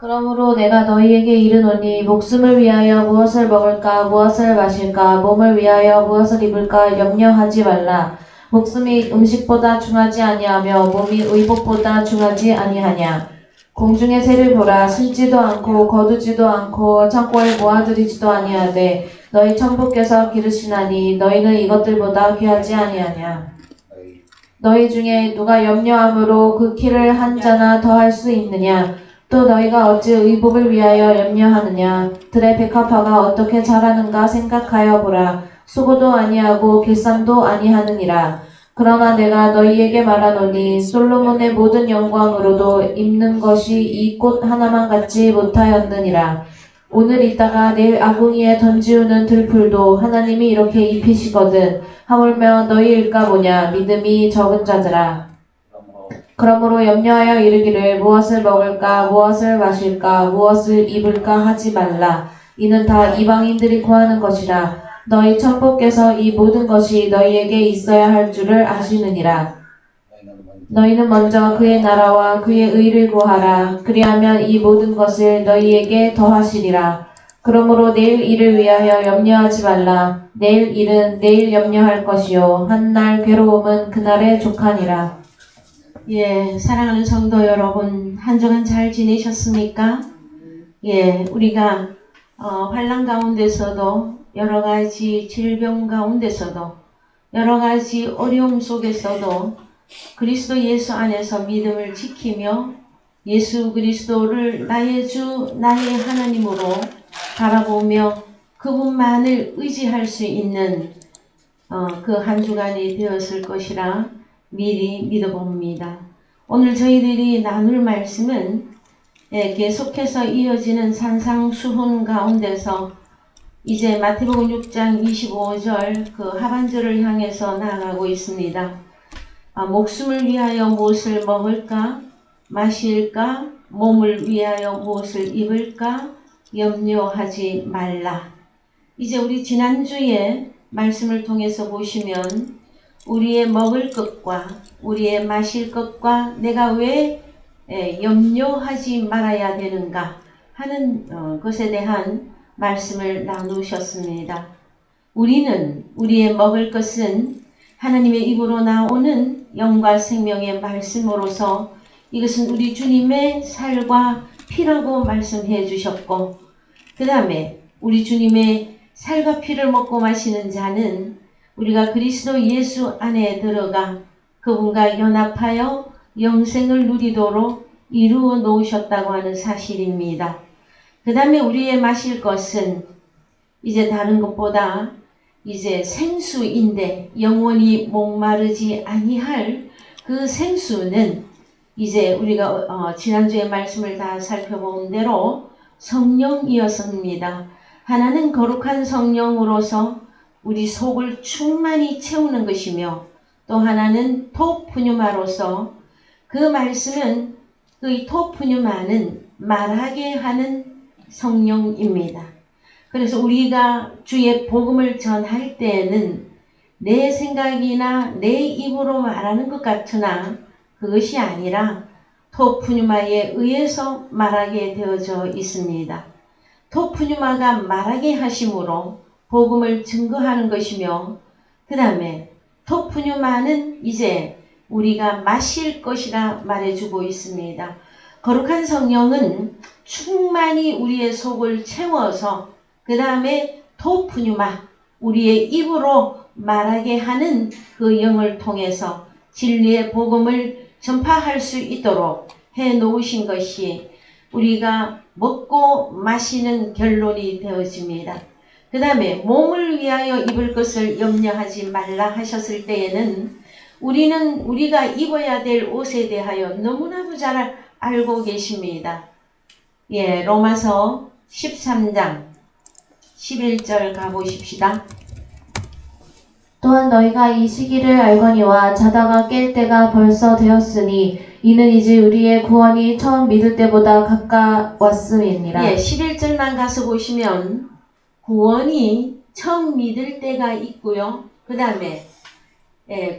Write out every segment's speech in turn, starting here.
그러므로 내가 너희에게 이르노니 목숨을 위하여 무엇을 먹을까 무엇을 마실까 몸을 위하여 무엇을 입을까 염려하지 말라. 목숨이 음식보다 중하지 아니하며 몸이 의복보다 중하지 아니하냐. 공중의 새를 보라. 심지도 않고 거두지도 않고 창고에 모아들이지도 아니하되 너희 천부께서 기르시나니 너희는 이것들보다 귀하지 아니하냐. 너희 중에 누가 염려함으로 그 키를 한 자나 더할 수 있느냐. 또 너희가 어찌 의복을 위하여 염려하느냐. 들의 백합화가 어떻게 자라는가 생각하여 보라. 수고도 아니하고 길쌈도 아니하느니라. 그러나 내가 너희에게 말하노니 솔로몬의 모든 영광으로도 입는 것이 이 꽃 하나만 같지 못하였느니라. 오늘 있다가 내일 아궁이에 던지우는 들풀도 하나님이 이렇게 입히시거든. 하물며 너희일까 보냐. 믿음이 적은 자들아. 그러므로 염려하여 이르기를 무엇을 먹을까 무엇을 마실까 무엇을 입을까 하지 말라. 이는 다 이방인들이 구하는 것이라. 너희 천부께서 이 모든 것이 너희에게 있어야 할 줄을 아시느니라. 너희는 먼저 그의 나라와 그의 의를 구하라. 그리하면 이 모든 것을 너희에게 더하시리라. 그러므로 내일 일을 위하여 염려하지 말라. 내일 일은 내일 염려할 것이요 한 날 괴로움은 그날의 족하니라. 예, 사랑하는 성도 여러분, 한 주간 잘 지내셨습니까? 예, 우리가 환난 가운데서도 여러 가지 질병 가운데서도 여러 가지 어려움 속에서도 그리스도 예수 안에서 믿음을 지키며 예수 그리스도를 나의 주, 나의 하나님으로 바라보며 그분만을 의지할 수 있는 그 한 주간이 되었을 것이라 미리 믿어봅니다. 오늘 저희들이 나눌 말씀은 계속해서 이어지는 산상수훈 가운데서 이제 마태복음 6장 25절 그 하반절을 향해서 나아가고 있습니다. 목숨을 위하여 무엇을 먹을까 마실까 몸을 위하여 무엇을 입을까 염려하지 말라. 이제 우리 지난주에 말씀을 통해서 보시면 우리의 먹을 것과 우리의 마실 것과 내가 왜 염려하지 말아야 되는가 하는 것에 대한 말씀을 나누셨습니다. 우리는 우리의 먹을 것은 하나님의 입으로 나오는 영과 생명의 말씀으로서 이것은 우리 주님의 살과 피라고 말씀해 주셨고 그 다음에 우리 주님의 살과 피를 먹고 마시는 자는 우리가 그리스도 예수 안에 들어가 그분과 연합하여 영생을 누리도록 이루어 놓으셨다고 하는 사실입니다. 그 다음에 우리의 마실 것은 이제 다른 것보다 이제 생수인데 영원히 목마르지 아니할 그 생수는 이제 우리가 지난주에 말씀을 다 살펴본 대로 성령이었습니다. 하나는 거룩한 성령으로서 우리 속을 충만히 채우는 것이며 또 하나는 토프뉴마로서 그 말씀은 그 토프뉴마는 말하게 하는 성령입니다. 그래서 우리가 주의 복음을 전할 때에는 내 생각이나 내 입으로 말하는 것 같으나 그것이 아니라 토프뉴마에 의해서 말하게 되어져 있습니다. 토프뉴마가 말하게 하심으로 복음을 증거하는 것이며 그 다음에 토프뉴마는 이제 우리가 마실 것이라 말해주고 있습니다. 거룩한 성령은 충만히 우리의 속을 채워서 그 다음에 토프뉴마 우리의 입으로 말하게 하는 그 영을 통해서 진리의 복음을 전파할 수 있도록 해 놓으신 것이 우리가 먹고 마시는 결론이 되어집니다. 그 다음에 몸을 위하여 입을 것을 염려하지 말라 하셨을 때에는 우리는 우리가 입어야 될 옷에 대하여 너무나도 잘 알고 계십니다. 예, 로마서 13장 11절 가보십시다. 또한 너희가 이 시기를 알거니와 자다가 깰 때가 벌써 되었으니 이는 이제 우리의 구원이 처음 믿을 때보다 가까웠음이니라. 예, 11절만 가서 보시면 구원이 처음 믿을 때가 있고요. 그 다음에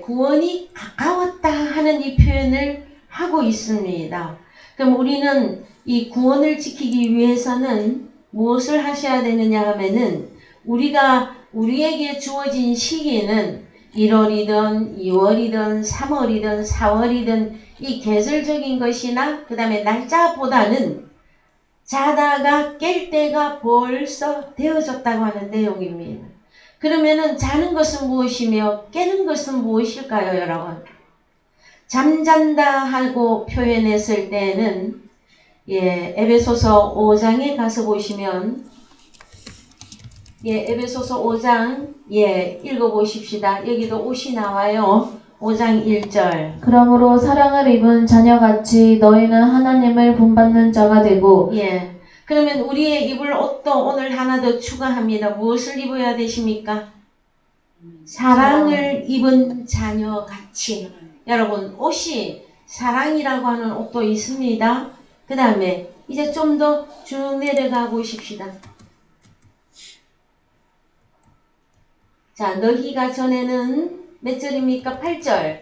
구원이 가까웠다 하는 이 표현을 하고 있습니다. 그럼 우리는 이 구원을 지키기 위해서는 무엇을 하셔야 되느냐 하면은 우리에게 주어진 시기는 1월이든 2월이든 3월이든 4월이든 이 계절적인 것이나 그 다음에 날짜보다는 자다가 깰 때가 벌써 되어졌다고 하는 내용입니다. 그러면은 자는 것은 무엇이며 깨는 것은 무엇일까요, 여러분? 잠잔다 하고 표현했을 때는 에베소서 5장에 가서 보시면 에베소서 5장 읽어보십시다. 여기도 옷이 나와요. 5장 1절. 그러므로 사랑을 입은 자녀같이 너희는 하나님을 본받는 자가 되고 그러면 우리의 입을 옷도 오늘 하나 더 추가합니다. 무엇을 입어야 되십니까? 사랑을 입은 자녀같이. 여러분 옷이 사랑이라고 하는 옷도 있습니다. 그 다음에 이제 좀 더 쭉 내려가 보십시다. 자, 너희가 전에는 몇 절입니까? 8절.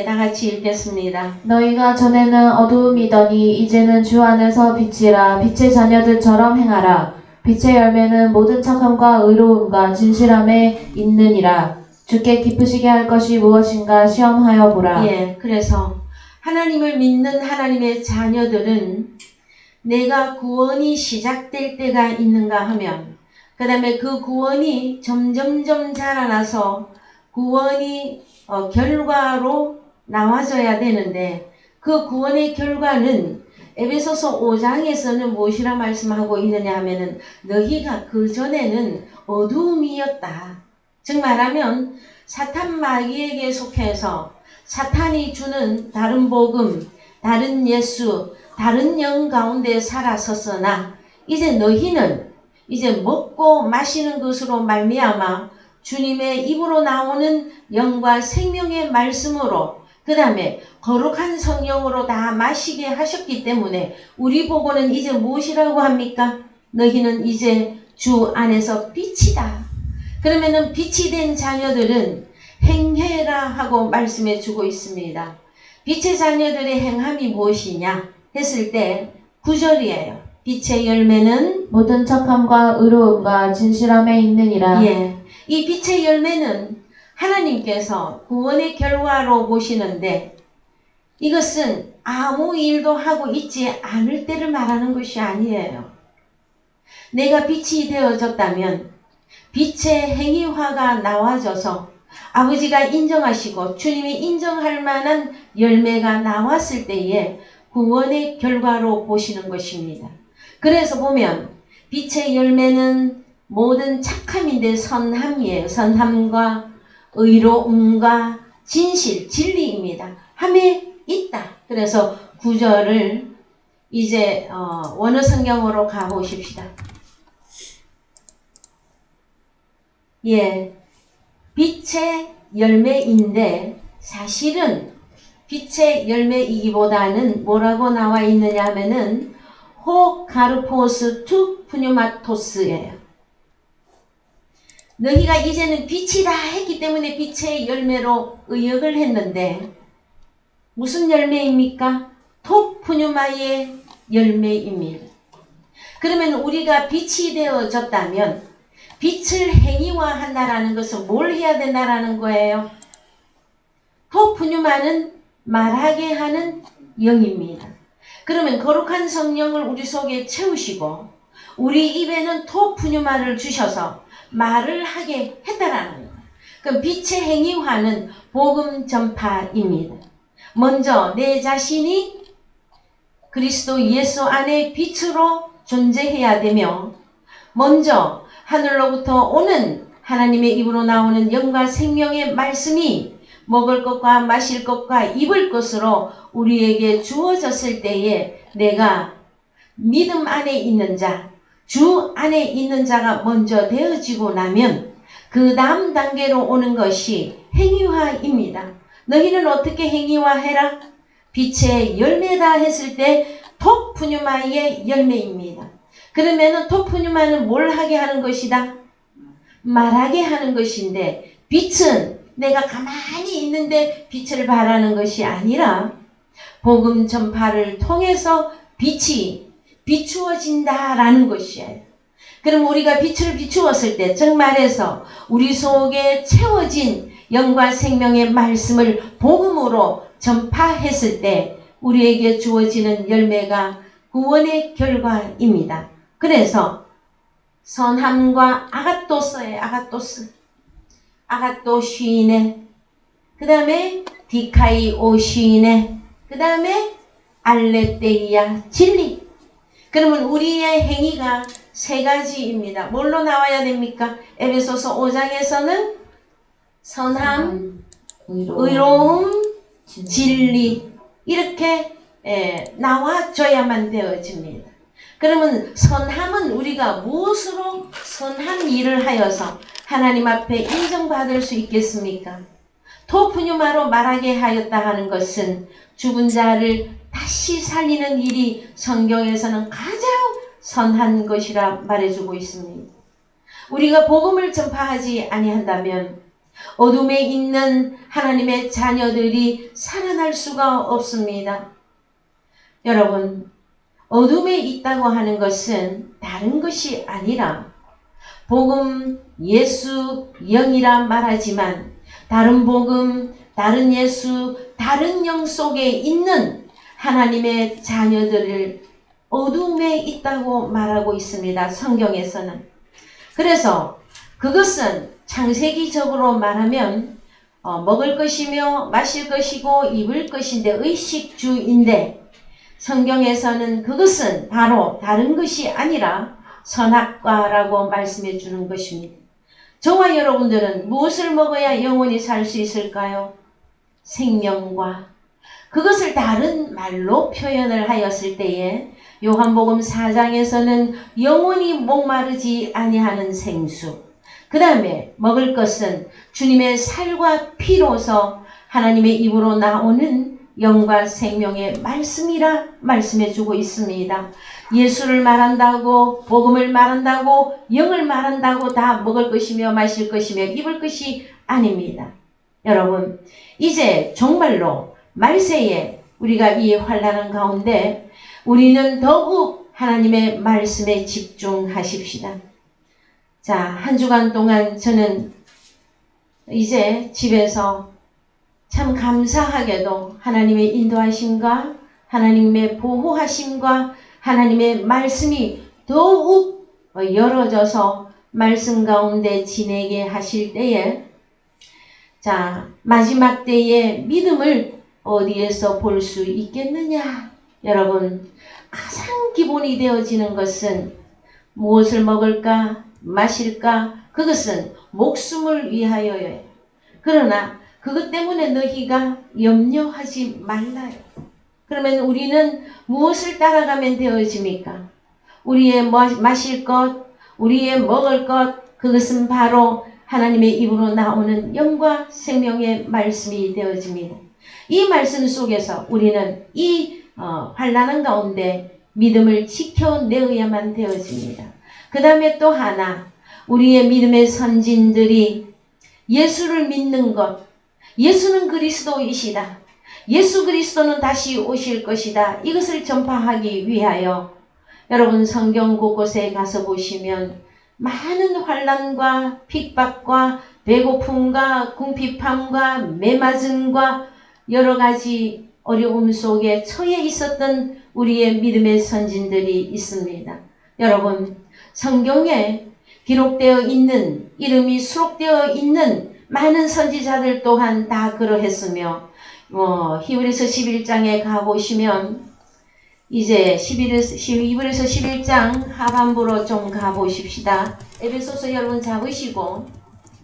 다 같이 읽겠습니다. 너희가 전에는 어두움이더니 이제는 주 안에서 빛이라. 빛의 자녀들처럼 행하라. 빛의 열매는 모든 착함과 의로움과 진실함에 있느니라. 주께 기쁘시게 할 것이 무엇인가 시험하여 보라. 그래서 하나님을 믿는 하나님의 자녀들은 내가 구원이 시작될 때가 있는가 하면 그 다음에 그 구원이 점점점 자라나서 구원이 결과로 나와져야 되는데 그 구원의 결과는 에베소서 5장에서는 무엇이라 말씀하고 있느냐 하면은 너희가 그 전에는 어두움이었다. 즉 말하면 사탄 마귀에게 속해서 사탄이 주는 다른 복음, 다른 예수, 다른 영 가운데 살았었으나 이제 너희는 이제 먹고 마시는 것으로 말미암아 주님의 입으로 나오는 영과 생명의 말씀으로 그 다음에 거룩한 성령으로 다 마시게 하셨기 때문에 우리 보고는 이제 무엇이라고 합니까? 너희는 이제 주 안에서 빛이다. 그러면은 빛이 된 자녀들은 행해라 하고 말씀해 주고 있습니다. 빛의 자녀들의 행함이 무엇이냐 했을 때 9절이에요. 빛의 열매는 모든 착함과 의로움과 진실함에 있느니라. 이 빛의 열매는 하나님께서 구원의 결과로 보시는데 이것은 아무 일도 하고 있지 않을 때를 말하는 것이 아니에요. 내가 빛이 되어졌다면 빛의 행위화가 나와져서 아버지가 인정하시고 주님이 인정할 만한 열매가 나왔을 때에 구원의 결과로 보시는 것입니다. 그래서 보면 빛의 열매는 모든 착함인데 선함이에요. 선함과 의로움과 진실, 진리입니다. 함에 있다. 그래서 9절을 이제 원어 성경으로 가보십시다. 빛의 열매인데 사실은 빛의 열매이기보다는 뭐라고 나와 있느냐 하면은 호 카르포스 투 푸뉴마토스예요. 너희가 이제는 빛이다 했기 때문에 빛의 열매로 의역을 했는데 무슨 열매입니까? 토 푸뉴마의 열매입니다. 그러면 우리가 빛이 되어졌다면 빛을 행위화한다라는 것은 뭘 해야 된다라는 거예요? 토 푸뉴마는 말하게 하는 영입니다. 그러면 거룩한 성령을 우리 속에 채우시고 우리 입에는 토 푸뉴마를 주셔서 말을 하게 했다라는 거예요. 그럼 빛의 행위화는 복음 전파입니다. 먼저 내 자신이 그리스도 예수 안에 빛으로 존재해야 되며 먼저 하늘로부터 오는 하나님의 입으로 나오는 영과 생명의 말씀이 먹을 것과 마실 것과 입을 것으로 우리에게 주어졌을 때에 내가 믿음 안에 있는 자, 주 안에 있는 자가 먼저 되어지고 나면 그 다음 단계로 오는 것이 행위화입니다. 너희는 어떻게 행위화해라? 빛의 열매다 했을 때 토푸뉴마의 열매입니다. 그러면은 토푸뉴마는 뭘 하게 하는 것이다? 말하게 하는 것인데 빛은 내가 가만히 있는데 빛을 발하는 것이 아니라 복음 전파를 통해서 빛이 비추어진다라는 것이에요. 그럼 우리가 빛을 비추었을 때 정말해서 우리 속에 채워진 영과 생명의 말씀을 복음으로 전파했을 때 우리에게 주어지는 열매가 구원의 결과입니다. 그래서 선함과 아가토스예요. 아가토시네, 그 다음에 디카이오시네, 그 다음에 알레테이아, 진리. 그러면 우리의 행위가 세 가지입니다. 뭘로 나와야 됩니까? 에베소서 5장에서는 선함, 의로움, 진리 이렇게 나와줘야만 되어집니다. 그러면 선함은 우리가 무엇으로 선한 일을 하여서 하나님 앞에 인정받을 수 있겠습니까? 토프뉴마로 말하게 하였다 하는 것은 죽은 자를 다시 살리는 일이 성경에서는 가장 선한 것이라 말해주고 있습니다. 우리가 복음을 전파하지 아니한다면 어둠에 있는 하나님의 자녀들이 살아날 수가 없습니다. 여러분, 어둠에 있다고 하는 것은 다른 것이 아니라 복음, 예수, 영이라 말하지만 다른 복음, 다른 예수, 다른 영 속에 있는 하나님의 자녀들을 어둠에 있다고 말하고 있습니다. 성경에서는. 그래서 그것은 창세기적으로 말하면 먹을 것이며 마실 것이고 입을 것인데 의식주인데 성경에서는 그것은 바로 다른 것이 아니라 선악과라고 말씀해 주는 것입니다. 저와 여러분들은 무엇을 먹어야 영원히 살 수 있을까요? 생명과. 그것을 다른 말로 표현을 하였을 때에 요한복음 4장에서는 영원히 목마르지 아니하는 생수, 그 다음에 먹을 것은 주님의 살과 피로서 하나님의 입으로 나오는 영과 생명의 말씀이라 말씀해 주고 있습니다. 예수를 말한다고, 복음을 말한다고, 영을 말한다고 다 먹을 것이며 마실 것이며 입을 것이 아닙니다. 여러분, 이제 정말로 말세에 우리가 이 환난한 가운데 우리는 더욱 하나님의 말씀에 집중하십시다. 자, 한 주간 동안 저는 이제 집에서 참 감사하게도 하나님의 인도하심과 하나님의 보호하심과 하나님의 말씀이 더욱 열어져서 말씀 가운데 지내게 하실 때에, 자, 마지막 때에 믿음을 어디에서 볼 수 있겠느냐? 여러분, 가장 기본이 되어지는 것은 무엇을 먹을까, 마실까? 그것은 목숨을 위하여예요. 그러나 그것 때문에 너희가 염려하지 말라요. 그러면 우리는 무엇을 따라가면 되어집니까? 우리의 마실 것, 우리의 먹을 것, 그것은 바로 하나님의 입으로 나오는 영과 생명의 말씀이 되어집니다. 이 말씀 속에서 우리는 이 환난한 가운데 믿음을 지켜내어야만 되어집니다. 그 다음에 또 하나, 우리의 믿음의 선진들이 예수를 믿는 것, 예수는 그리스도이시다, 예수 그리스도는 다시 오실 것이다, 이것을 전파하기 위하여 여러분 성경 곳곳에 가서 보시면 많은 환난과 핍박과 배고픔과 궁핍함과 매맞음과 여러 가지 어려움 속에 처해 있었던 우리의 믿음의 선진들이 있습니다. 여러분, 성경에 기록되어 있는, 이름이 수록되어 있는 많은 선지자들 또한 다 그러했으며, 히브리서 11장에 가보시면 이제 2부에서 11장 하반부로 좀 가보십시다. 에베소서 여러분 잡으시고,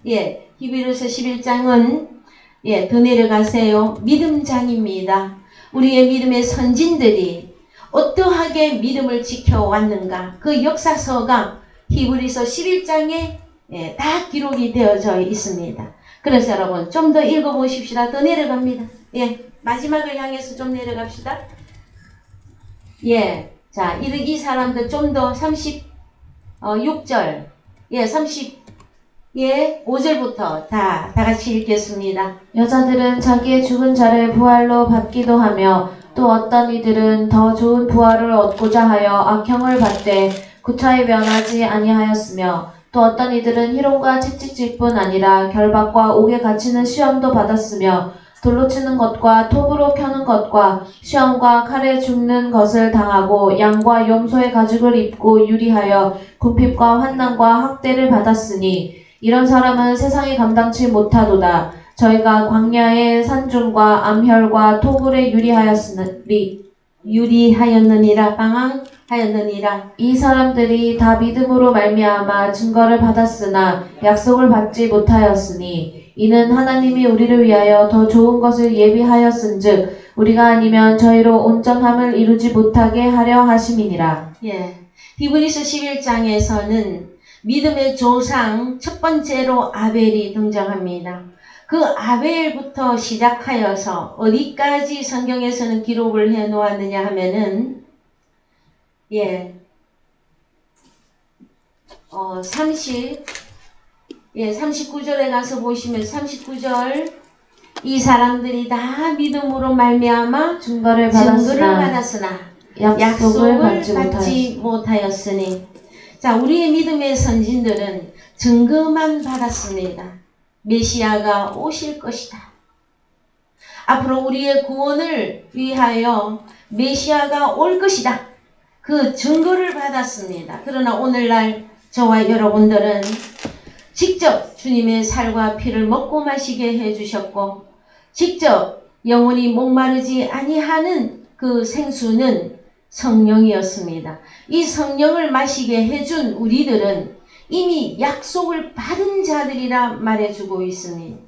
히브리서 11장은 더 내려가세요. 믿음장입니다. 우리의 믿음의 선진들이 어떠하게 믿음을 지켜왔는가, 그 역사서가 히브리서 11장에 다 기록이 되어져 있습니다. 그래서 여러분 좀 더 읽어보십시다. 더 내려갑니다. 마지막을 향해서 좀 내려갑시다. 자, 이 사람들 좀 더 36절, 5절부터 다 같이 읽겠습니다. 여자들은 자기의 죽은 자를 부활로 받기도 하며 또 어떤 이들은 더 좋은 부활을 얻고자 하여 악형을 받되 구차히 면하지 아니하였으며 또 어떤 이들은 희롱과 채찍질뿐 아니라 결박과 옥에 갇히는 시험도 받았으며 돌로 치는 것과 톱으로 켜는 것과 시험과 칼에 죽는 것을 당하고 양과 염소의 가죽을 입고 유리하여 궁핍과 환난과 학대를 받았으니 이런 사람은 세상이 감당치 못하도다. 저희가 광야의 산중과 암혈과 토굴에 유리하였느니라 방황하였느니라. 이 사람들이 다 믿음으로 말미암아 증거를 받았으나 약속을 받지 못하였으니 이는 하나님이 우리를 위하여 더 좋은 것을 예비하였은즉 우리가 아니면 저희로 온전함을 이루지 못하게 하려 하심이니라. 예. 히브리서 11장에서는 믿음의 조상 첫 번째로 아벨이 등장합니다. 그 아벨부터 시작하여서 어디까지 성경에서는 기록을 해 놓았느냐 하면은 39절에 가서 보시면 39절 이 사람들이 다 믿음으로 말미암아 증거를 받았으나 약속을 받지 못하였으니. 자, 우리의 믿음의 선진들은 증거만 받았습니다. 메시아가 오실 것이다. 앞으로 우리의 구원을 위하여 메시아가 올 것이다. 그 증거를 받았습니다. 그러나 오늘날 저와 여러분들은 직접 주님의 살과 피를 먹고 마시게 해주셨고 직접 영원히 목마르지 아니하는 그 생수는 성령이었습니다. 이 성령을 마시게 해준 우리들은 이미 약속을 받은 자들이라 말해주고 있으니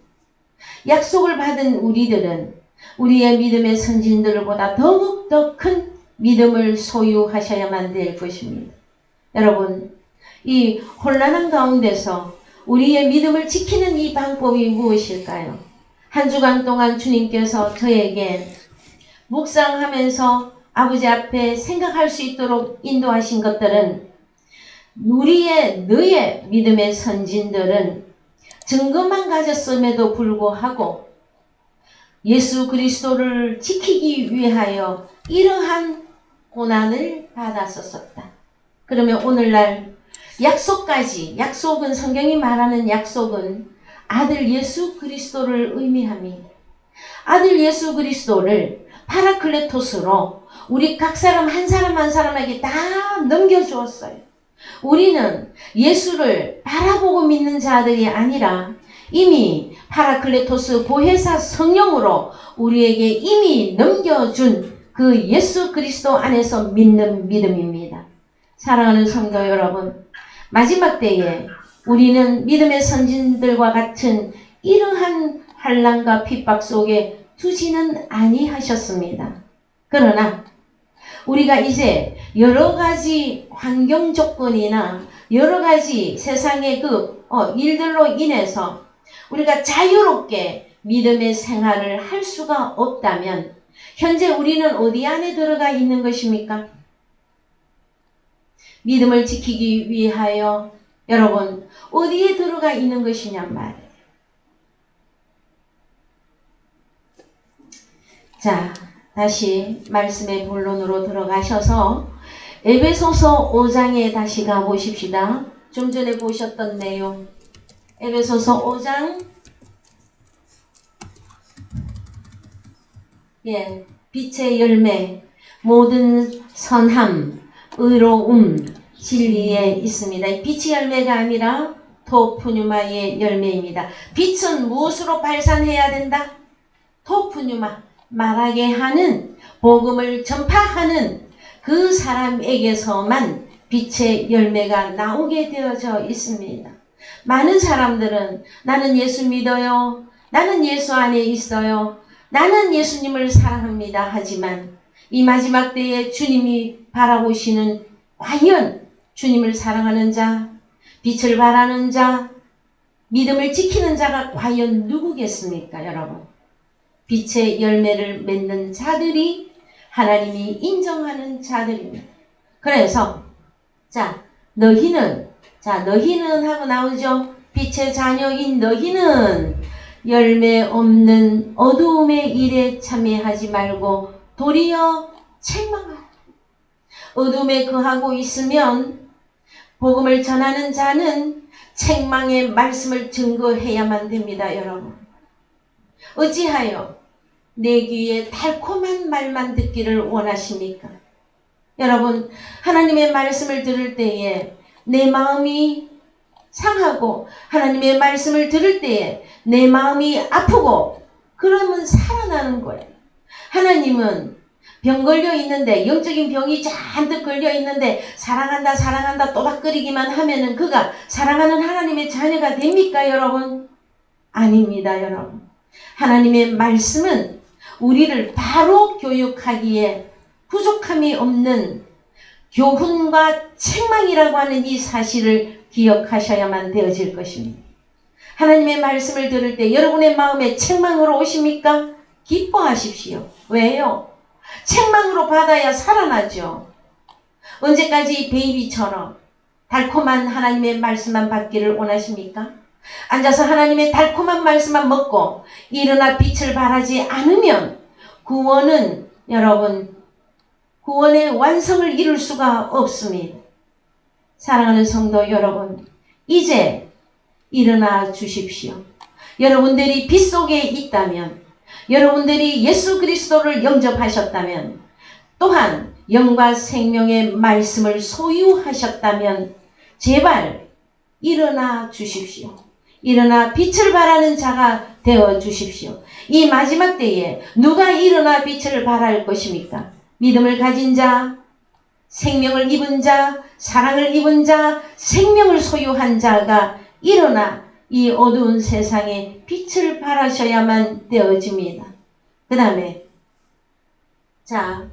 약속을 받은 우리들은 우리의 믿음의 선진들보다 더욱더 큰 믿음을 소유하셔야만 될 것입니다. 여러분, 이 혼란한 가운데서 우리의 믿음을 지키는 이 방법이 무엇일까요? 한 주간 동안 주님께서 저에게 묵상하면서 아버지 앞에 생각할 수 있도록 인도하신 것들은 너의 믿음의 선진들은 증거만 가졌음에도 불구하고 예수 그리스도를 지키기 위하여 이러한 고난을 받았었다. 그러면 오늘날 약속은 성경이 말하는 약속은 아들 예수 그리스도를 의미합니다. 아들 예수 그리스도를 파라클레토스로 우리 각 사람 한 사람 한 사람에게 다 넘겨주었어요. 우리는 예수를 바라보고 믿는 자들이 아니라 이미 파라클레토스 보혜사 성령으로 우리에게 이미 넘겨준 그 예수 그리스도 안에서 믿는 믿음입니다. 사랑하는 성도 여러분, 마지막 때에 우리는 믿음의 선진들과 같은 이러한 환난과 핍박 속에 두지는 아니하셨습니다. 그러나 우리가 이제 여러 가지 환경 조건이나 여러 가지 세상의 일들로 인해서 우리가 자유롭게 믿음의 생활을 할 수가 없다면 현재 우리는 어디 안에 들어가 있는 것입니까? 믿음을 지키기 위하여 여러분 어디에 들어가 있는 것이냔 말이에요. 자, 다시 말씀의 본론으로 들어가셔서 에베소서 5장에 다시 가보십시다. 좀 전에 보셨던 내용. 에베소서 5장 빛의 열매, 모든 선함, 의로움, 진리에 있습니다. 빛의 열매가 아니라 토푸뉴마의 열매입니다. 빛은 무엇으로 발산해야 된다? 토푸뉴마, 말하게 하는, 복음을 전파하는 그 사람에게서만 빛의 열매가 나오게 되어져 있습니다. 많은 사람들은 나는 예수 믿어요. 나는 예수 안에 있어요. 나는 예수님을 사랑합니다. 하지만 이 마지막 때에 주님이 바라보시는 과연 주님을 사랑하는 자, 빛을 바라는 자, 믿음을 지키는 자가 과연 누구겠습니까, 여러분? 빛의 열매를 맺는 자들이 하나님이 인정하는 자들입니다. 그래서 너희는 하고 나오죠. 빛의 자녀인 너희는 열매 없는 어두움의 일에 참여하지 말고 도리어 책망하라. 어둠에 거하고 있으면 복음을 전하는 자는 책망의 말씀을 증거해야만 됩니다, 여러분. 어찌하여 내 귀에 달콤한 말만 듣기를 원하십니까? 여러분, 하나님의 말씀을 들을 때에 내 마음이 상하고 하나님의 말씀을 들을 때에 내 마음이 아프고 그러면 살아나는 거예요. 하나님은 병 걸려 있는데, 영적인 병이 잔뜩 걸려 있는데 사랑한다 사랑한다 또박거리기만 하면은 그가 사랑하는 하나님의 자녀가 됩니까, 여러분? 아닙니다, 여러분. 하나님의 말씀은 우리를 바로 교육하기에 부족함이 없는 교훈과 책망이라고 하는 이 사실을 기억하셔야만 되어질 것입니다. 하나님의 말씀을 들을 때 여러분의 마음에 책망으로 오십니까? 기뻐하십시오. 왜요? 책망으로 받아야 살아나죠. 언제까지 베이비처럼 달콤한 하나님의 말씀만 받기를 원하십니까? 앉아서 하나님의 달콤한 말씀만 먹고 일어나 빛을 발하지 않으면 구원은 여러분, 구원의 완성을 이룰 수가 없습니다. 사랑하는 성도 여러분, 이제 일어나 주십시오. 여러분들이 빛 속에 있다면, 여러분들이 예수 그리스도를 영접하셨다면, 또한 영과 생명의 말씀을 소유하셨다면 제발 일어나 주십시오. 일어나 빛을 발하는 자가 되어 주십시오. 이 마지막 때에 누가 일어나 빛을 발할 것입니까? 믿음을 가진 자, 생명을 입은 자, 사랑을 입은 자, 생명을 소유한 자가 일어나 이 어두운 세상에 빛을 발하셔야만 되어집니다. 그 다음에 자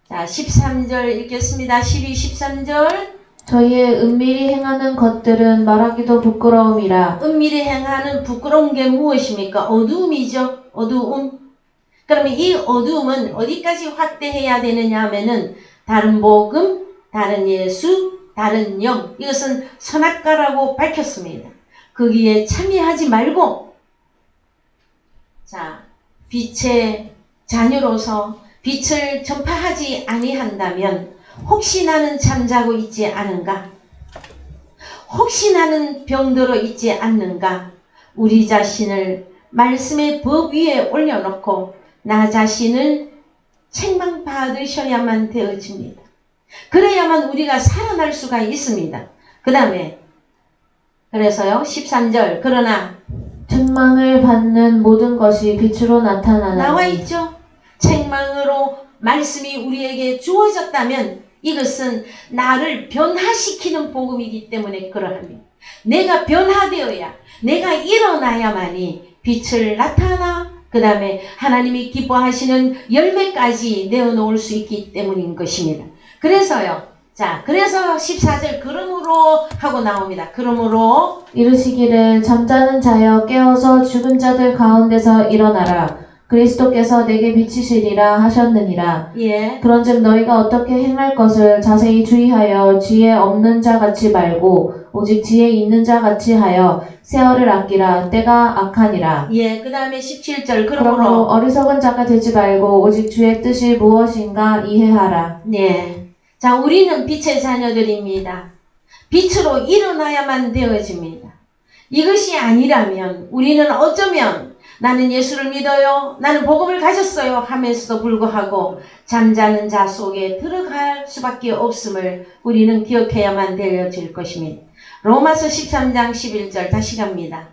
13절 읽겠습니다. 12, 13절. 저희의 은밀히 행하는 것들은 말하기도 부끄러움이라. 은밀히 행하는 부끄러운 게 무엇입니까? 어두움이죠. 어두움. 그러면 이 어두움은 어디까지 확대해야 되느냐 하면은 다른 복음, 다른 예수, 다른 영, 이것은 선악과라고 밝혔습니다. 거기에 참여하지 말고 자, 빛의 자녀로서 빛을 전파하지 아니한다면 혹시 나는 잠자고 있지 않은가? 혹시 나는 병들어 있지 않는가? 우리 자신을 말씀의 법 위에 올려놓고 나 자신을 책망받으셔야만 되어집니다. 그래야만 우리가 살아날 수가 있습니다. 그 다음에 그래서요 13절 그러나 책망을 받는 모든 것이 빛으로 나타나나니. 나와 있죠. 책망으로 말씀이 우리에게 주어졌다면 이것은 나를 변화시키는 복음이기 때문에 그러합니다. 내가 변화되어야, 내가 일어나야만이 빛을 나타나 그 다음에 하나님이 기뻐하시는 열매까지 내어놓을 수 있기 때문인 것입니다. 그래서요. 자, 그래서 14절 그러므로 하고 나옵니다. 그러므로 이르시기를 잠자는 자여 깨어서 죽은 자들 가운데서 일어나라. 그리스도께서 내게 비치시리라 하셨느니라. 예. 그런즉 너희가 어떻게 행할 것을 자세히 주의하여 지혜 없는 자 같이 말고 오직 지혜 있는 자 같이 하여 세월을 아끼라. 때가 악하니라. 예. 그 다음에 17절 그러므로 어리석은 자가 되지 말고 오직 주의 뜻이 무엇인가 이해하라. 네. 자, 우리는 빛의 자녀들입니다. 빛으로 일어나야만 되어집니다. 이것이 아니라면 우리는 어쩌면 나는 예수를 믿어요, 나는 복음을 가졌어요 하면서도 불구하고 잠자는 자 속에 들어갈 수밖에 없음을 우리는 기억해야만 되어질 것입니다. 로마서 13장 11절 다시 갑니다.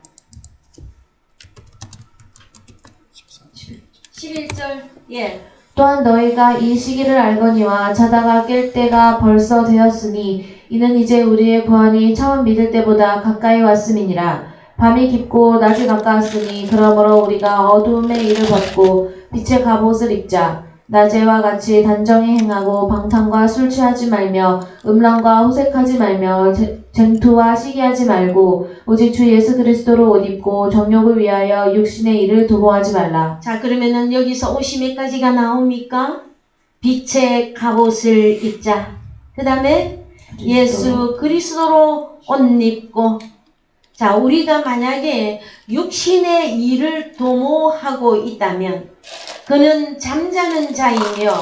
11절 예. 또한 너희가 이 시기를 알거니와 자다가 깰 때가 벌써 되었으니 이는 이제 우리의 구원이 처음 믿을 때보다 가까이 왔음이니라. 밤이 깊고 낮이 가까웠으니 그러므로 우리가 어두움의 일을 벗고 빛의 갑옷을 입자. 낮에와 같이 단정히 행하고 방탕과 술 취하지 말며 음란과 호색하지 말며 쟁투와 시기하지 말고 오직 주 예수 그리스도로 옷 입고 정욕을 위하여 육신의 일을 도모하지 말라. 자, 그러면은 여기서 옷이 몇 가지가 나옵니까? 빛의 갑옷을 입자. 그 다음에 예수 그리스도로 옷 입고 자, 우리가 만약에 육신의 일을 도모하고 있다면 그는 잠자는 자이며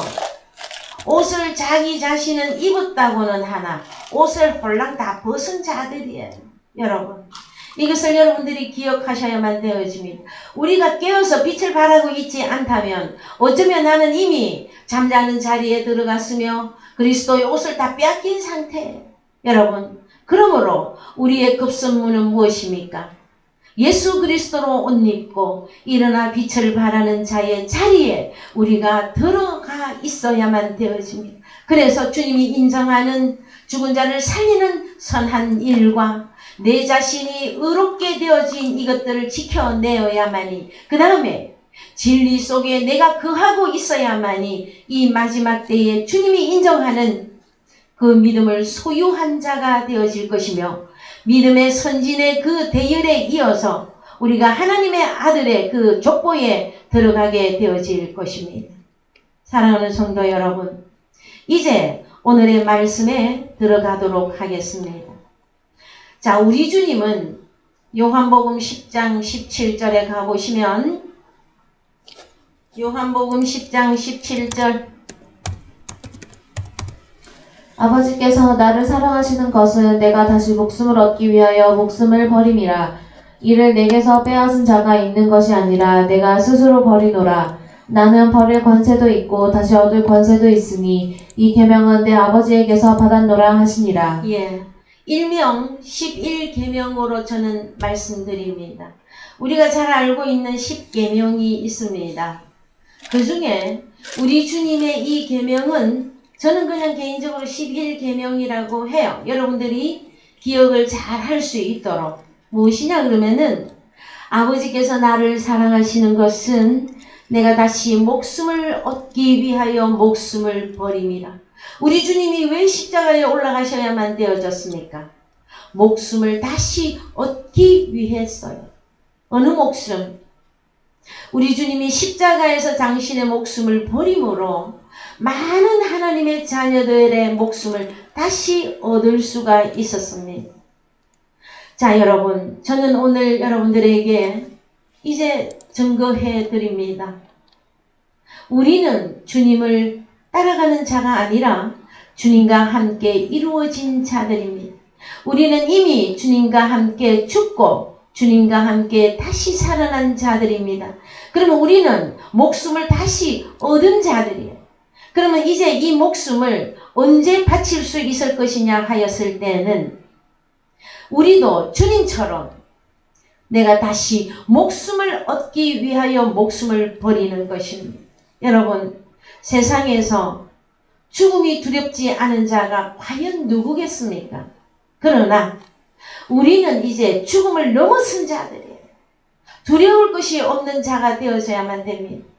옷을 자기 자신은 입었다고는 하나 옷을 홀랑 다 벗은 자들이에요. 여러분, 이것을 여러분들이 기억하셔야만 되어집니다. 우리가 깨어서 빛을 발하고 있지 않다면 어쩌면 나는 이미 잠자는 자리에 들어갔으며 그리스도의 옷을 다 빼앗긴 상태예요. 여러분, 그러므로 우리의 급선무는 무엇입니까? 예수 그리스도로 옷 입고 일어나 빛을 발하는 자의 자리에 우리가 들어가 있어야만 되어집니다. 그래서 주님이 인정하는 죽은 자를 살리는 선한 일과 내 자신이 의롭게 되어진 이것들을 지켜내어야만이, 그 다음에 진리 속에 내가 거하고 있어야만이 이 마지막 때에 주님이 인정하는 그 믿음을 소유한 자가 되어질 것이며, 믿음의 선진의 그 대열에 이어서 우리가 하나님의 아들의 그 족보에 들어가게 되어질 것입니다. 사랑하는 성도 여러분, 이제 오늘의 말씀에 들어가도록 하겠습니다. 자, 우리 주님은 요한복음 10장 17절에 가보시면, 요한복음 10장 17절, 아버지께서 나를 사랑하시는 것은 내가 다시 목숨을 얻기 위하여 목숨을 버림이라. 이를 내게서 빼앗은 자가 있는 것이 아니라 내가 스스로 버리노라. 나는 버릴 권세도 있고 다시 얻을 권세도 있으니 이 계명은 내 아버지에게서 받았노라 하시니라. 예, 일명 11계명으로 저는 말씀드립니다. 우리가 잘 알고 있는 10계명이 있습니다. 그 중에 우리 주님의 이 계명은 저는 그냥 개인적으로 11계명이라고 해요. 여러분들이 기억을 잘 할 수 있도록. 무엇이냐 그러면은, 아버지께서 나를 사랑하시는 것은 내가 다시 목숨을 얻기 위하여 목숨을 버림이라. 우리 주님이 왜 십자가에 올라가셔야만 되어졌습니까? 목숨을 다시 얻기 위해서요. 어느 목숨? 우리 주님이 십자가에서 당신의 목숨을 버림으로 많은 하나님의 자녀들의 목숨을 다시 얻을 수가 있었습니다. 자, 여러분, 저는 오늘 여러분들에게 이제 증거해 드립니다. 우리는 주님을 따라가는 자가 아니라 주님과 함께 이루어진 자들입니다. 우리는 이미 주님과 함께 죽고 주님과 함께 다시 살아난 자들입니다. 그러면 우리는 목숨을 다시 얻은 자들이에요. 그러면 이제 이 목숨을 언제 바칠 수 있을 것이냐 하였을 때는, 우리도 주님처럼 내가 다시 목숨을 얻기 위하여 목숨을 버리는 것입니다. 여러분, 세상에서 죽음이 두렵지 않은 자가 과연 누구겠습니까? 그러나 우리는 이제 죽음을 넘어선 자들이에요. 두려울 것이 없는 자가 되어져야만 됩니다.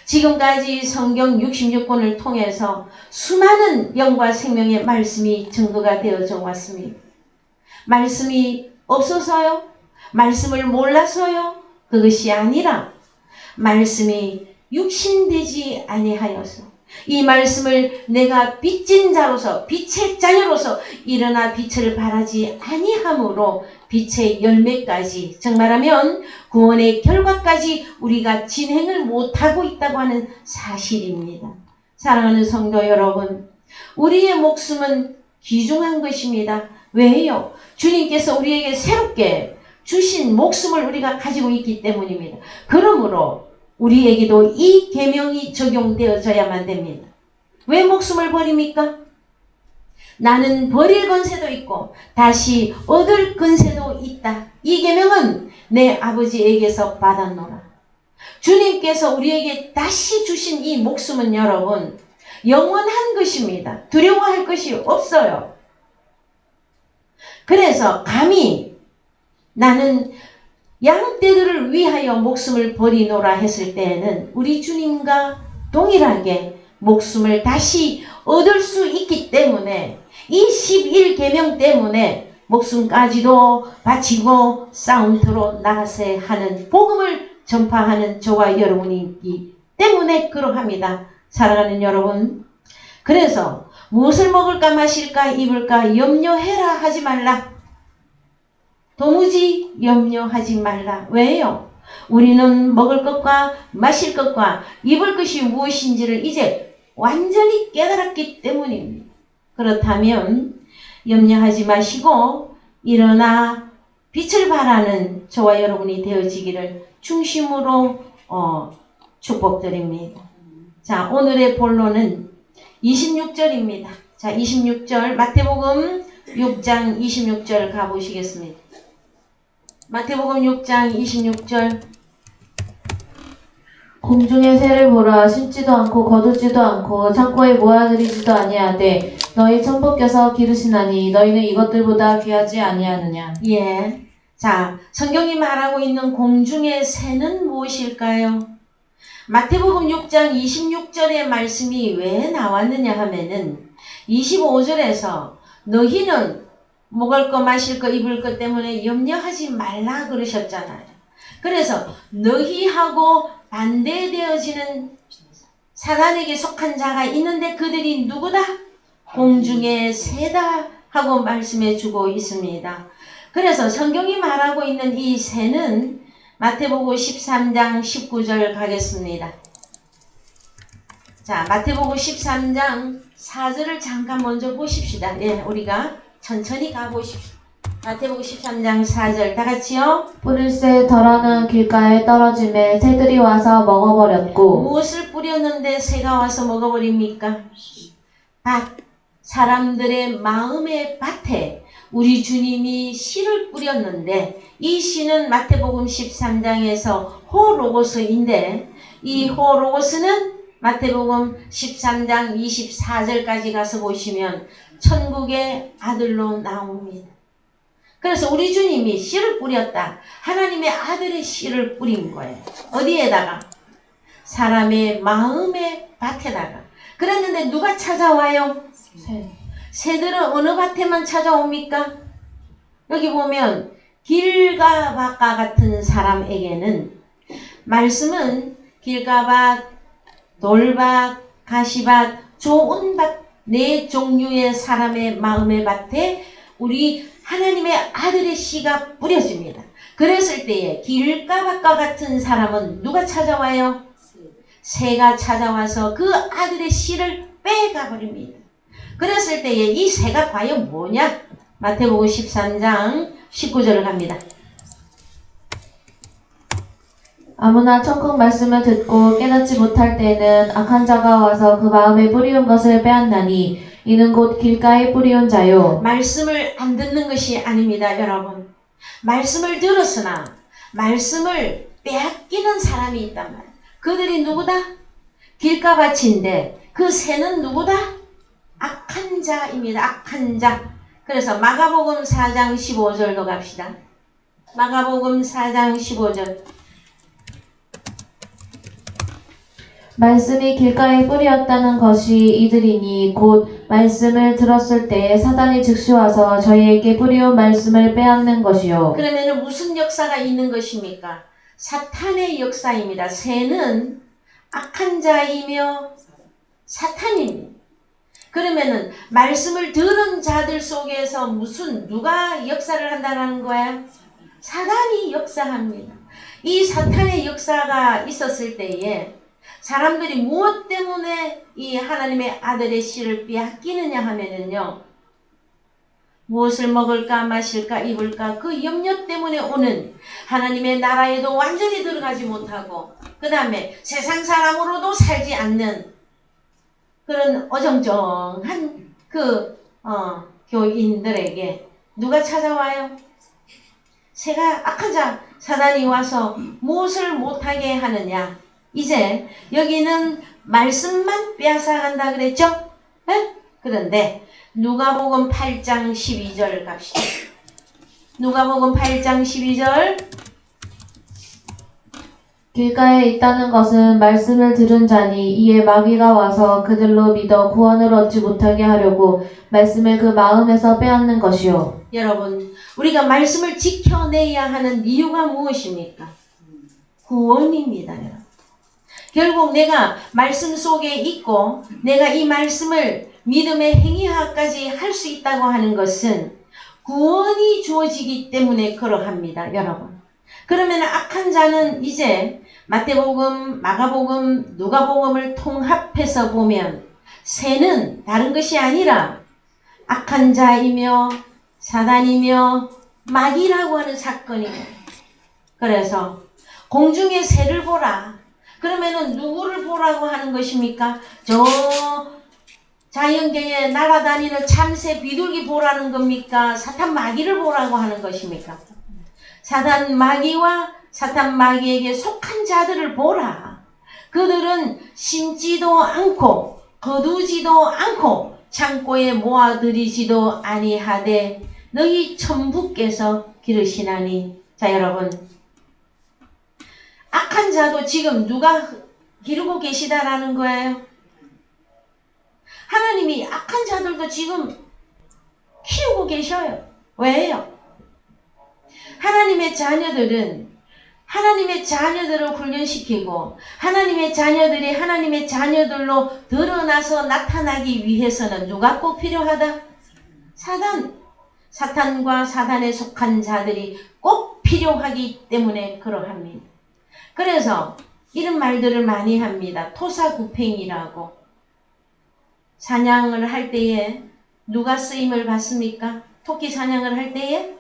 지금까지 성경 66권을 통해서 수많은 영과 생명의 말씀이 증거가 되어져 왔습니다. 말씀이 없어서요? 말씀을 몰라서요? 그것이 아니라 말씀이 육신되지 아니하여서 이 말씀을 내가 빚진 자로서 빛의 자녀로서 일어나 빛을 발하지 아니함으로 빛의 열매까지, 즉 말하면 구원의 결과까지 우리가 진행을 못하고 있다고 하는 사실입니다. 사랑하는 성도 여러분, 우리의 목숨은 귀중한 것입니다. 왜요? 주님께서 우리에게 새롭게 주신 목숨을 우리가 가지고 있기 때문입니다. 그러므로 우리에게도 이 계명이 적용되어져야만 됩니다. 왜 목숨을 버립니까? 나는 버릴 권세도 있고 다시 얻을 권세도 있다. 이 계명은 내 아버지에게서 받았노라. 주님께서 우리에게 다시 주신 이 목숨은 여러분 영원한 것입니다. 두려워할 것이 없어요. 그래서 감히 나는 양떼들을 위하여 목숨을 버리노라 했을 때에는 우리 주님과 동일하게 목숨을 다시 얻을 수 있기 때문에 이 11계명 때문에 목숨까지도 바치고 싸움터로 나가서 하는 복음을 전파하는 저와 여러분이기 때문에 그러합니다. 사랑하는 여러분, 그래서 무엇을 먹을까 마실까 입을까 염려해라 하지 말라. 도무지 염려하지 말라. 왜요? 우리는 먹을 것과 마실 것과 입을 것이 무엇인지를 이제 완전히 깨달았기 때문입니다. 그렇다면 염려하지 마시고 일어나 빛을 발하는 저와 여러분이 되어지기를 중심으로 축복드립니다. 자, 오늘의 본론은 26절입니다. 자, 26절 마태복음 6장 26절 가보시겠습니다. 마태복음 6장 26절. 공중의 새를 보라. 심지도 않고 거두지도 않고 창고에 모아들이지도 아니하되 너희 천부께서 기르시나니 너희는 이것들보다 귀하지 아니하느냐. 예. 자, 성경이 말하고 있는 공중의 새는 무엇일까요? 마태복음 6장 26절의 말씀이 왜 나왔느냐 하면은 25절에서 너희는 먹을 거 마실 거 입을 것 때문에 염려하지 말라 그러셨잖아요. 그래서 너희하고 반대되어지는 사단에게 속한 자가 있는데 그들이 누구다? 공중의 새다 하고 말씀해 주고 있습니다. 그래서 성경이 말하고 있는 이 새는 마태복음 13장 19절 가겠습니다. 자, 마태복음 13장 4절을 잠깐 먼저 보십시다. 예, 우리가 천천히 가보십시오. 마태복음 13장 4절 다 같이요. 뿌릴새 덜어는 길가에 떨어짐에 새들이 와서 먹어버렸고. 무엇을 뿌렸는데 새가 와서 먹어버립니까? 밭, 사람들의 마음의 밭에 우리 주님이 씨를 뿌렸는데 이 씨는 마태복음 13장에서 호로고스인데 이 호로고스는 마태복음 13장 24절까지 가서 보시면 천국의 아들로 나옵니다. 그래서 우리 주님이 씨를 뿌렸다. 하나님의 아들의 씨를 뿌린 거예요. 어디에다가? 사람의 마음의 밭에다가. 그랬는데 누가 찾아와요? 새들은 어느 밭에만 찾아옵니까? 여기 보면 길과 밭과 같은 사람에게는 말씀은 길과 밭, 돌밭, 가시밭, 좋은 밭 네 종류의 사람의 마음의 밭에 우리 하나님의 아들의 씨가 뿌려집니다. 그랬을 때에 길과 밭과 같은 사람은 누가 찾아와요? 새가 찾아와서 그 아들의 씨를 빼가버립니다. 그랬을 때에 이 새가 과연 뭐냐? 마태복음 13장 19절을 갑니다. 아무나 천국 말씀을 듣고 깨닫지 못할 때에는 악한 자가 와서 그 마음에 뿌리운 것을 빼앗나니 이는 곧 길가에 뿌리운 자요. 말씀을 안 듣는 것이 아닙니다, 여러분. 말씀을 들었으나 말씀을 빼앗기는 사람이 있단 말이에요. 그들이 누구다? 길가밭인데 그 새는 누구다? 악한 자입니다. 악한 자. 그래서 마가복음 4장 15절로 갑시다. 마가복음 4장 15절. 말씀이 길가에 뿌리었다는 것이 이들이니 곧 말씀을 들었을 때 사단이 즉시 와서 저희에게 뿌리온 말씀을 빼앗는 것이요. 그러면 무슨 역사가 있는 것입니까? 사탄의 역사입니다. 새는 악한 자이며 사탄입니다. 그러면은 말씀을 들은 자들 속에서 누가 역사를 한다는 거야? 사단이 역사합니다. 이 사탄의 역사가 있었을 때에 사람들이 무엇 때문에 이 하나님의 아들의 씨를 빼앗기느냐 하면은요, 무엇을 먹을까 마실까 입을까 그 염려 때문에 오는 하나님의 나라에도 완전히 들어가지 못하고 그 다음에 세상 사람으로도 살지 않는 그런 어정쩡한 교인들에게 누가 찾아와요? 새가 악한 자 사단이 와서 무엇을 못하게 하느냐? 이제 여기는 말씀만 빼앗아간다 그랬죠? 에? 그런데 누가복음 8장 12절 갑시다. 누가복음 8장 12절. 길가에 있다는 것은 말씀을 들은 자니 이에 마귀가 와서 그들로 믿어 구원을 얻지 못하게 하려고 말씀을 그 마음에서 빼앗는 것이요. 여러분, 우리가 말씀을 지켜내야 하는 이유가 무엇입니까? 구원입니다. 여러분. 결국 내가 말씀 속에 있고 내가 이 말씀을 믿음의 행위화까지 할 수 있다고 하는 것은 구원이 주어지기 때문에 그러합니다, 여러분. 그러면 악한 자는 이제 마태복음, 마가복음, 누가복음을 통합해서 보면 새는 다른 것이 아니라 악한 자이며 사단이며 마귀라고 하는 사건이에요. 그래서 공중의 새를 보라. 그러면은 누구를 보라고 하는 것입니까? 저 자연계에 날아다니는 참새 비둘기 보라는 겁니까? 사탄 마귀를 보라고 하는 것입니까? 사탄 마귀와 사탄 마귀에게 속한 자들을 보라. 그들은 심지도 않고 거두지도 않고 창고에 모아들이지도 아니하되 너희 천부께서 기르시나니. 자, 여러분, 악한 자도 지금 누가 기르고 계시다라는 거예요? 하나님이 악한 자들도 지금 키우고 계셔요. 왜요? 하나님의 자녀들은 하나님의 자녀들을 훈련시키고 하나님의 자녀들이 하나님의 자녀들로 드러나서 나타나기 위해서는 누가 꼭 필요하다? 사탄과 사단에 속한 자들이 꼭 필요하기 때문에 그러합니다. 그래서 이런 말들을 많이 합니다. 토사구팽이라고. 사냥을 할 때에 누가 쓰임을 받습니까? 토끼 사냥을 할 때에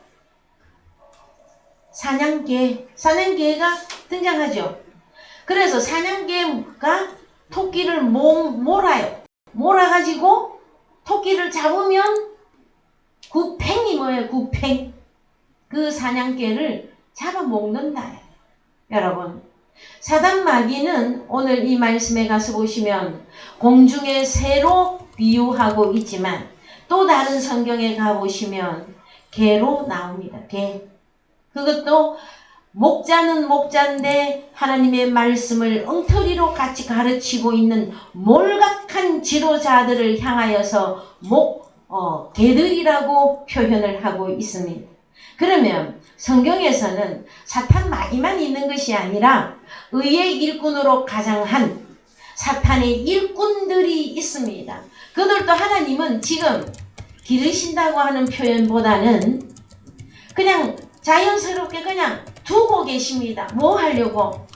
사냥개가 등장하죠. 그래서 사냥개가 토끼를 몰아요. 몰아가지고 토끼를 잡으면 구팽이 뭐예요? 구팽. 그 사냥개를 잡아먹는다. 여러분, 사단 마귀는 오늘 이 말씀에 가서 보시면 공중의 새로 비유하고 있지만 또 다른 성경에 가보시면 개로 나옵니다. 개. 그것도 목자는 목자인데 하나님의 말씀을 엉터리로 같이 가르치고 있는 몰각한 지도자들을 향하여서 개들이라고 표현을 하고 있습니다. 그러면 성경에서는 사탄 마귀만 있는 것이 아니라 의의 일꾼으로 가장한 사탄의 일꾼들이 있습니다. 그들도 하나님은 지금 기르신다고 하는 표현보다는 그냥 자연스럽게 그냥 두고 계십니다. 뭐 하려고?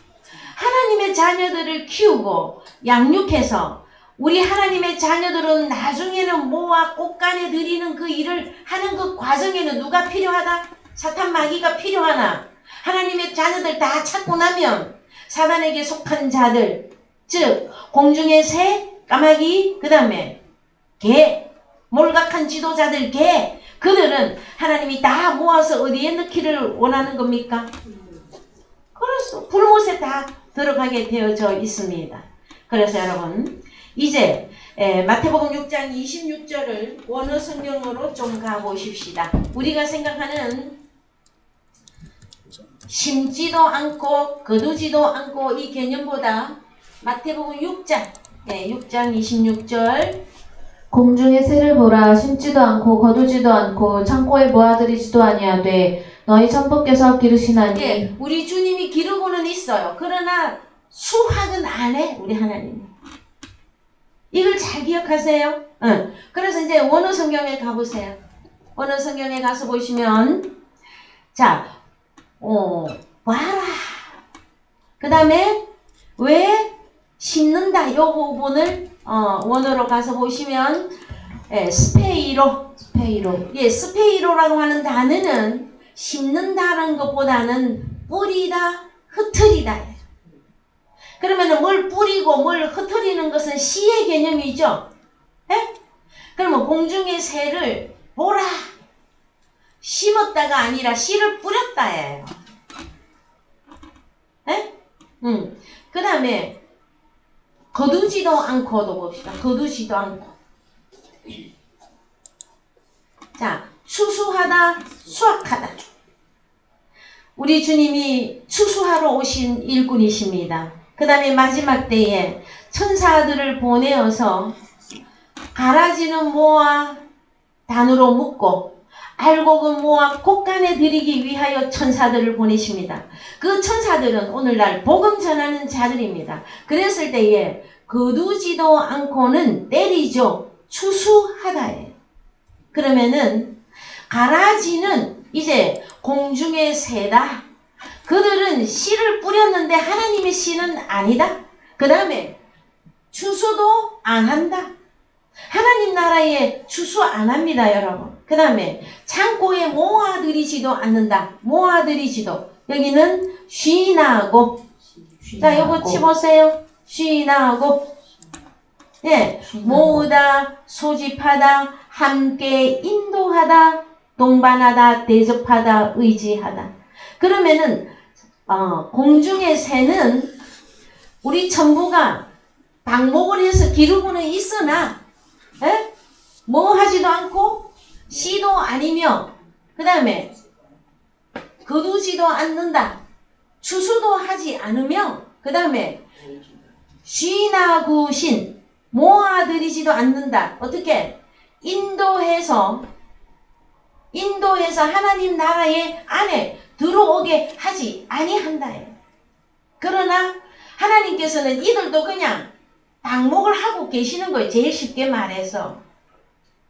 하나님의 자녀들을 키우고 양육해서 우리 하나님의 자녀들은 나중에는 모아 꽃간에 들이는 그 일을 하는 그 과정에는 누가 필요하다? 사탄 마귀가 필요하나? 하나님의 자녀들 다 찾고 나면 사단에게 속한 자들, 즉 공중의 새, 까마귀, 그 다음에 개, 몰각한 지도자들 개, 그들은 하나님이 다 모아서 어디에 넣기를 원하는 겁니까? 그래서 불못에 다 들어가게 되어져 있습니다. 그래서 여러분, 이제 마태복음 6장 26절을 원어 성경으로 좀 가보십시다. 우리가 생각하는 심지도 않고 거두지도 않고 이 개념보다 마태복음 6장 26절 공중의 새를 보라. 심지도 않고 거두지도 않고 창고에 모아들이지도 아니하되 너희 천부께서 기르시나니. 우리 주님이 기르고는 있어요. 그러나 수확은 안 해. 우리 하나님. 이걸 잘 기억하세요. 그래서 이제 원어 성경에 가보세요. 원어 성경에 가서 보시면 봐라. 그 다음에 왜 심는다 요 부분을 원어로 가서 보시면 스페이로. 스페이로라고 하는 단어는 심는다는 것보다는 뿌리다, 흩트리다. 그러면 뭘 뿌리고 뭘 흩트리는 것은 씨의 개념이죠. 그러면 공중의 새를 보라. 심었다가 아니라 씨를 뿌렸다예요. 그 다음에 거두지도 않고도 봅시다. 거두지도 않고. 자, 추수하다, 수확하다. 우리 주님이 추수하러 오신 일꾼이십니다. 그 다음에 마지막 때에 천사들을 보내어서 가라지는 모아 단으로 묶고 알곡은 모아 곳간에 들이기 위하여 천사들을 보내십니다. 그 천사들은 오늘날 복음 전하는 자들입니다. 그랬을 때에 거두지도 않고는 때리죠. 추수하다예요. 그러면은 가라지는 이제 공중의 새다. 그들은 씨를 뿌렸는데 하나님의 씨는 아니다. 그 다음에 추수도 안 한다. 하나님 나라에 추수 안 합니다, 여러분. 그 다음에 창고에 모아들이지도 않는다. 모아들이지도. 여기는 쉬나고. 자, 요거 치보세요. 쉬나고. 예, 모으다, 소집하다, 함께 인도하다, 동반하다, 대접하다, 의지하다. 그러면은 공중의 새는 우리 천부가 방목을 해서 기르고는 있으나 에? 뭐 하지도 않고 씨도 아니며 그 다음에 거두지도 않는다. 추수도 하지 않으며 그 다음에 쉬나구신 모아들이지도 않는다. 어떻게? 인도해서 하나님 나라의 안에 들어오게 하지 아니한다. 그러나 하나님께서는 이들도 그냥 방목을 하고 계시는 거예요. 제일 쉽게 말해서.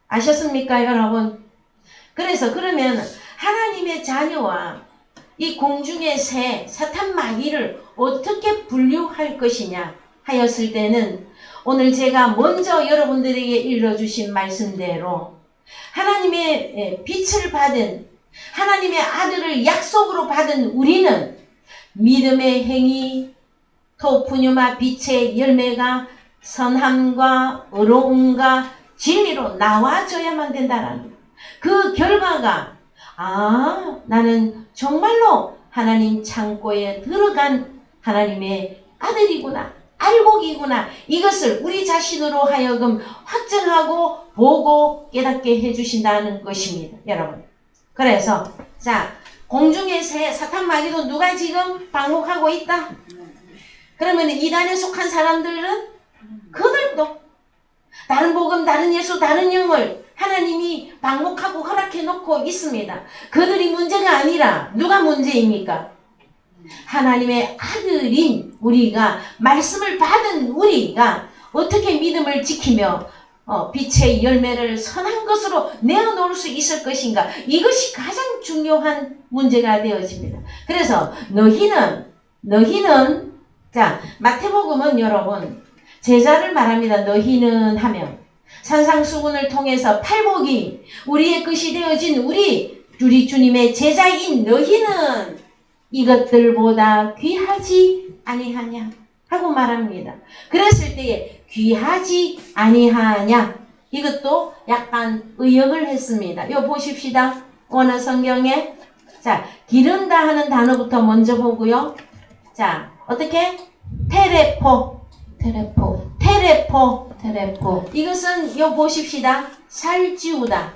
아셨습니까, 여러분? 그래서 그러면 하나님의 자녀와 이 공중의 새, 사탄 마귀를 어떻게 분류할 것이냐 하였을 때는 오늘 제가 먼저 여러분들에게 읽어주신 말씀대로 하나님의 빛을 받은 하나님의 아들을 약속으로 받은 우리는 믿음의 행위, 토푸뉴마 빛의 열매가 선함과 의로움과 진리로 나와줘야만 된다라는 거예요. 그 결과가 나는 정말로 하나님 창고에 들어간 하나님의 아들이구나, 알곡이구나, 이것을 우리 자신으로 하여금 확증하고 보고 깨닫게 해주신다는 것입니다, 여러분. 그래서 자, 공중의 새 사탄 마귀도 누가 지금 방목하고 있다? 그러면 이단에 속한 사람들은 그들도 다른 복음, 다른 예수, 다른 영을 하나님이 방목하고 허락해 놓고 있습니다. 그들이 문제가 아니라 누가 문제입니까? 하나님의 아들인 우리가, 말씀을 받은 우리가 어떻게 믿음을 지키며 빛의 열매를 선한 것으로 내어놓을 수 있을 것인가? 이것이 가장 중요한 문제가 되어집니다. 그래서 너희는 자, 마태복음은 여러분 제자를 말합니다. 너희는 하면 산상수훈을 통해서 팔복이 우리의 것이 되어진 우리 주님의 제자인 너희는 이것들보다 귀하지 아니하냐 하고 말합니다. 그랬을 때에 귀하지 아니하냐, 이것도 약간 의역을 했습니다. 이거 보십시다. 원어 성경에 자, 기른다 하는 단어부터 먼저 보고요. 자, 어떻게? 테레포. 이것은 요 보십시다. 살찌우다,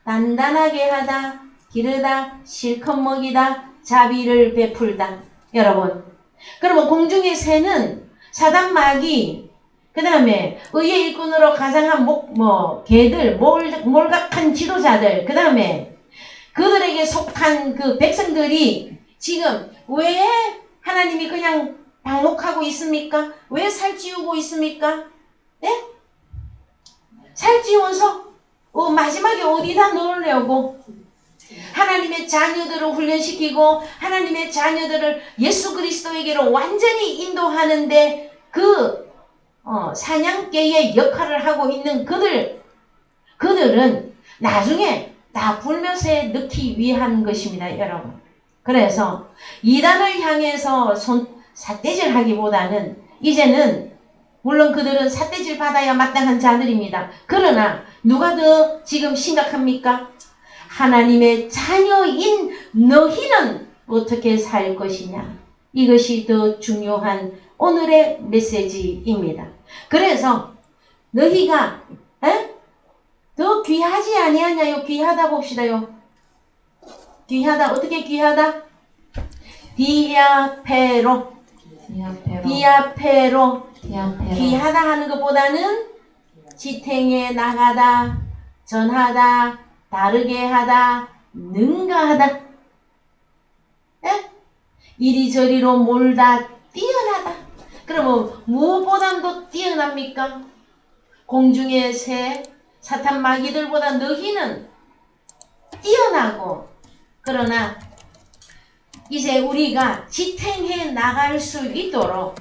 단단하게 하다, 기르다, 실컷 먹이다, 자비를 베풀다. 여러분, 그러면 공중의 새는 사단 마귀, 그 다음에 의의 일꾼으로 가장한 개들, 몰각한 지도자들, 그 다음에 그들에게 속한 그 백성들이 지금 왜 하나님이 그냥 방목하고 있습니까? 왜 살찌우고 있습니까? 네? 살찌워서 마지막에 어디다 넣으려고? 하나님의 자녀들을 훈련시키고 하나님의 자녀들을 예수 그리스도에게로 완전히 인도하는데 그 사냥개의 역할을 하고 있는 그들은 나중에 다 불못에 넣기 위한 것입니다, 여러분. 그래서 이단을 향해서 삿대질 하기보다는 이제는 물론 그들은 삿대질 받아야 마땅한 자들입니다. 그러나 누가 더 지금 심각합니까? 하나님의 자녀인 너희는 어떻게 살 것이냐, 이것이 더 중요한 오늘의 메시지입니다. 그래서 너희가 더 귀하지 아니하냐요? 귀하다 봅시다요. 귀하다, 어떻게 귀하다? 디아페로. 귀하다 하는 것보다는 지탱해 나가다, 전하다, 다르게 하다, 능가하다, 이리저리로 몰다, 뛰어나다. 그러면 무엇보다도 뛰어납니까? 공중의 새, 사탄 마귀들보다 너희는 뛰어나고 그러나 이제 우리가 지탱해 나갈 수 있도록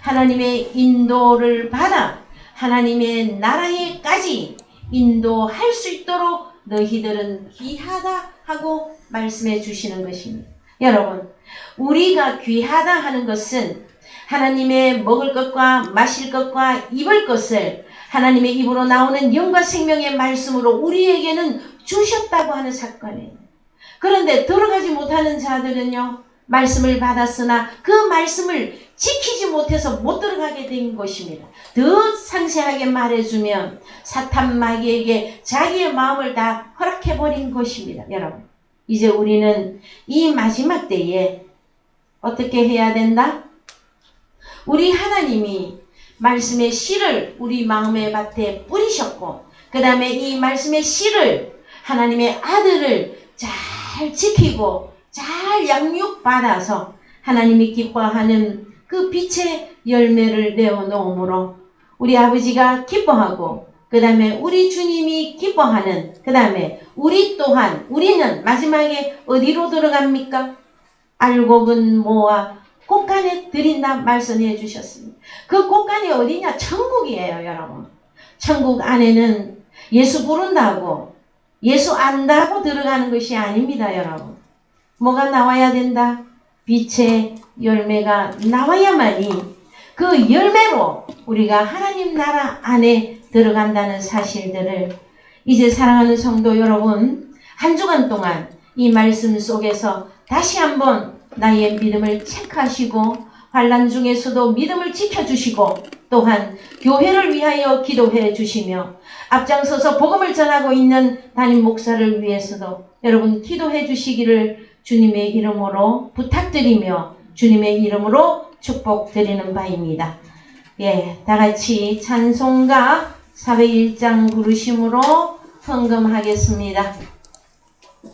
하나님의 인도를 받아 하나님의 나라에까지 인도할 수 있도록 너희들은 귀하다 하고 말씀해 주시는 것입니다. 여러분, 우리가 귀하다 하는 것은 하나님의 먹을 것과 마실 것과 입을 것을 하나님의 입으로 나오는 영과 생명의 말씀으로 우리에게는 주셨다고 하는 사건이에요. 그런데 들어가지 못하는 자들은요, 말씀을 받았으나 그 말씀을 지키지 못해서 못 들어가게 된 것입니다. 더 상세하게 말해주면 사탄 마귀에게 자기의 마음을 다 허락해버린 것입니다. 여러분, 이제 우리는 이 마지막 때에 어떻게 해야 된다? 우리 하나님이 말씀의 씨를 우리 마음의 밭에 뿌리셨고 그 다음에 이 말씀의 씨를 하나님의 아들을 잘 지키고 잘 양육받아서 하나님이 기뻐하는 그 빛의 열매를 내어놓음으로 우리 아버지가 기뻐하고 그 다음에 우리 주님이 기뻐하는 그 다음에 우리 또한 우리는 마지막에 어디로 들어갑니까? 알곡은 모아 곳간에 들인다 말씀해 주셨습니다. 그 곳간이 어디냐? 천국이에요, 여러분. 천국 안에는 예수 부른다고 예수 안다고 들어가는 것이 아닙니다, 여러분. 뭐가 나와야 된다? 빛의 열매가 나와야만이 그 열매로 우리가 하나님 나라 안에 들어간다는 사실들을 이제 사랑하는 성도 여러분, 한 주간 동안 이 말씀 속에서 다시 한번 나의 믿음을 체크하시고 환난 중에서도 믿음을 지켜주시고 또한 교회를 위하여 기도해 주시며 앞장서서 복음을 전하고 있는 담임 목사를 위해서도 여러분 기도해 주시기를 주님의 이름으로 부탁드리며 주님의 이름으로 축복드리는 바입니다. 예, 다같이 찬송가 401장 부르심으로 헌금하겠습니다.